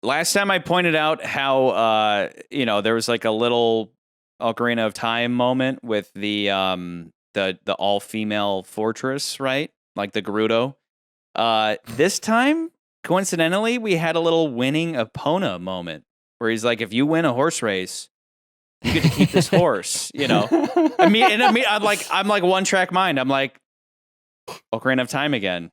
Last time I pointed out how there was like a little Ocarina of Time moment with the all female fortress, right? Like the Gerudo. This time, coincidentally, we had a little winning Epona moment where he's like, if you win a horse race, you get to keep this horse, I'm like one track mind. I'm like, Ocarina of Time again.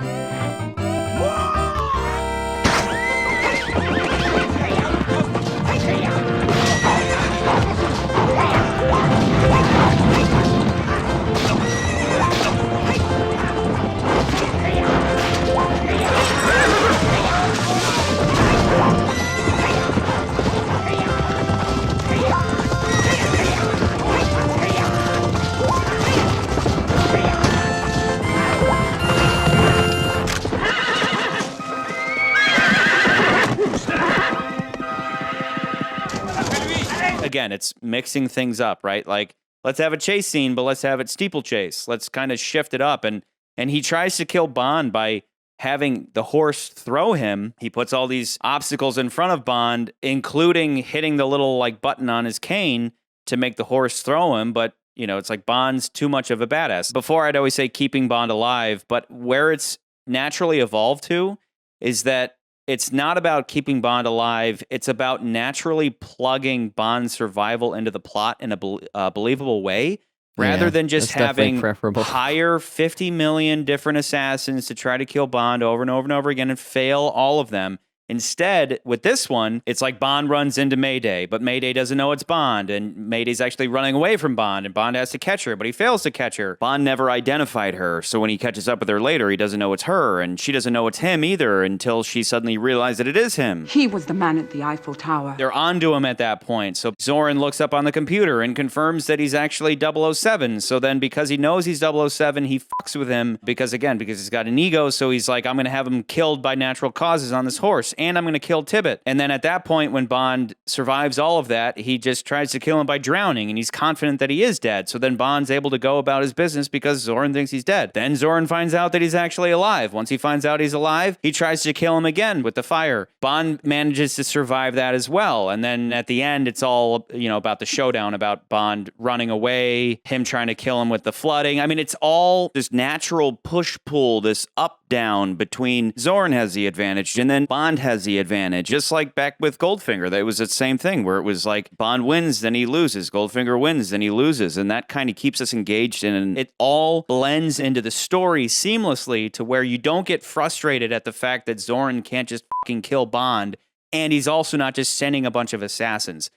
Again, it's mixing things up, right? Like, let's have a chase scene, but let's have it steeplechase. Let's kind of shift it up. And he tries to kill Bond by having the horse throw him. He puts all these obstacles in front of Bond, including hitting the little like button on his cane to make the horse throw him. But, it's like Bond's too much of a badass. Before, I'd always say keeping Bond alive, but where it's naturally evolved to is that it's not about keeping Bond alive. It's about naturally plugging Bond's survival into the plot in a believable way, rather than just having hire 50 million different assassins to try to kill Bond over and over and over again and fail all of them. Instead, with this one, it's like Bond runs into Mayday, but Mayday doesn't know it's Bond, and Mayday's actually running away from Bond, and Bond has to catch her, but he fails to catch her. Bond never identified her, so when he catches up with her later, he doesn't know it's her, and she doesn't know it's him either until she suddenly realizes that it is him. He was the man at the Eiffel Tower. They're onto him at that point, so Zorin looks up on the computer and confirms that he's actually 007, so then because he knows he's 007, he fucks with him because he's got an ego, so he's like, I'm going to have him killed by natural causes on this horse, and I'm going to kill Tibbet. And then at that point, when Bond survives all of that, he just tries to kill him by drowning, and he's confident that he is dead. So then Bond's able to go about his business because Zorin thinks he's dead. Then Zorin finds out that he's actually alive. Once he finds out he's alive, he tries to kill him again with the fire. Bond manages to survive that as well. And then at the end, it's all, about the showdown, about Bond running away, him trying to kill him with the flooding. I mean, it's all this natural push-pull, this up-down between Zorin has the advantage and then Bond has the advantage, just like back with Goldfinger. That was the same thing where it was like Bond wins, then he loses. Goldfinger wins, then he loses. And that kind of keeps us engaged in, and it all blends into the story seamlessly to where you don't get frustrated at the fact that Zorin can't just fucking kill Bond, and he's also not just sending a bunch of assassins.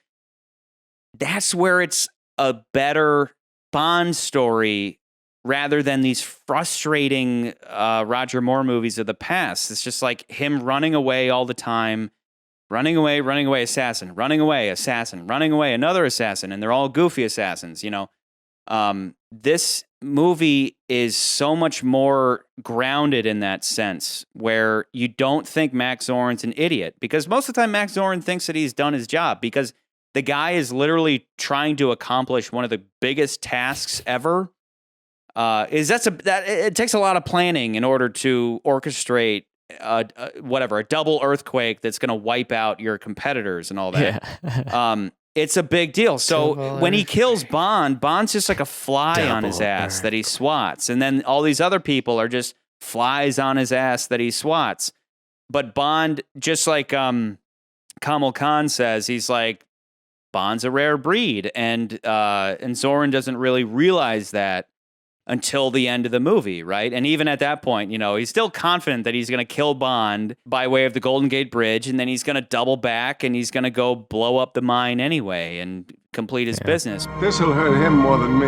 That's where it's a better Bond story rather than these frustrating Roger Moore movies of the past. It's just like him running away all the time, running away, assassin, running away, assassin, running away, another assassin, and they're all goofy assassins, This movie is so much more grounded in that sense, where you don't think Max Zorin's an idiot, because most of the time Max Zorin thinks that he's done his job, because the guy is literally trying to accomplish one of the biggest tasks ever. It takes a lot of planning in order to orchestrate a double earthquake that's going to wipe out your competitors and all that. Yeah. It's a big deal. So when he kills Bond, Bond's just like a fly on his ass that he swats, and then all these other people are just flies on his ass that he swats. But Bond, just like Kamal Khan says, he's like, Bond's a rare breed, and Zorin doesn't really realize that until the end of the movie, right? And even at that point, he's still confident that he's going to kill Bond by way of the Golden Gate Bridge, and then he's going to double back, and he's going to go blow up the mine anyway and complete his business. This'll hurt him more than me.